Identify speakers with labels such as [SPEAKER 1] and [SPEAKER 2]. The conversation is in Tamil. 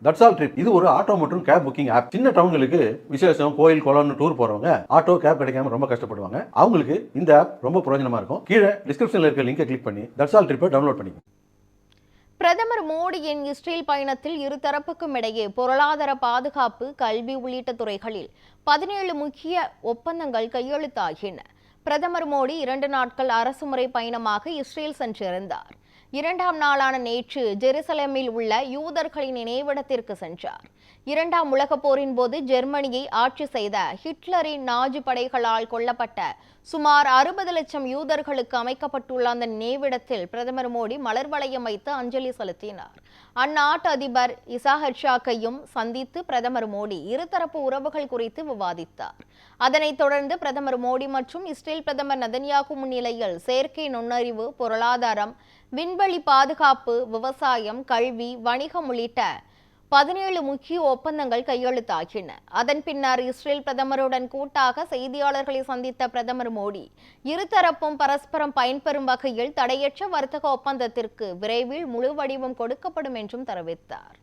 [SPEAKER 1] தட்ஸ் ஆல் ட்ரிப் இது ஒரு ஆட்டோ மற்றும் கேப் புக்கிங் ஆப். சின்ன டவுன்களுக்கு விசேஷம், கோயில், குளம்னு டூர் போறவங்க ஆட்டோ கேப் கிடைக்காம ரொம்ப கஷ்டப்படுவாங்க. அவங்களுக்கு இந்த ஆப் ரொம்ப பிரயோஜனமா இருக்கும். கீழே டிஸ்கிரிப்ஷன்ல இருக்க லிங்கை கிளிக் பண்ணி தட்ஸ் ஆல் ட்ரிப்பை டவுன்லோட் பண்ணிக்கோங்க.
[SPEAKER 2] பிரதமர் மோடியின் இஸ்ரேல் பயணத்தில் இருதரப்புக்கும் இடையே பொருளாதார, பாதுகாப்பு, கல்வி உள்ளிட்ட துறைகளில் 17 முக்கிய ஒப்பந்தங்கள் கையெழுத்தாகின. பிரதமர் மோடி 2 நாட்கள் அரசுமுறை பயணமாக இஸ்ரேல் சென்றிருந்தார். 2ஆம் நாளான நேற்று ஜெருசலேமில் உள்ள யூதர்களின் நினைவிடத்திற்கு சென்றார். 2ஆம் உலகப் போரின் போது ஜெர்மனியை ஆட்சி செய்த ஹிட்லரின் நாஜி படைகளால் கொல்லப்பட்ட சுமார் 60 லட்சம் யூதர்களுக்கு அமைக்கப்பட்டுள்ள அந்த நினைவிடத்தில் பிரதமர் மோடி மலர் வளையம் வைத்து அஞ்சலி செலுத்தினார். அந்நாட்டு அதிபர் இசாக் ஹெர்சாக்கையும் சந்தித்து பிரதமர் மோடி இருதரப்பு உறவுகள் குறித்து விவாதித்தார். அதனைத் தொடர்ந்து பிரதமர் மோடி மற்றும் இஸ்ரேல் பிரதமர் நெதன்யாகு முன்னிலையில் செயற்கை நுண்ணறிவு, பொருளாதாரம், விண்வெளி பாதுகாப்பு, விவசாயம், கல்வி, வணிகம் உள்ளிட்ட 17 முக்கிய ஒப்பந்தங்கள் கையெழுத்தாகின. அதன் பின்னர் இஸ்ரேல் பிரதமருடன் கூட்டாக செய்தியாளர்களை சந்தித்த பிரதமர் மோடி இருதரப்பும் பரஸ்பரம் பயன்பெறும் வகையில் தடையற்ற வர்த்தக ஒப்பந்தத்திற்கு விரைவில் முழு வடிவம் கொடுக்கப்படும் என்றும் தெரிவித்தார்.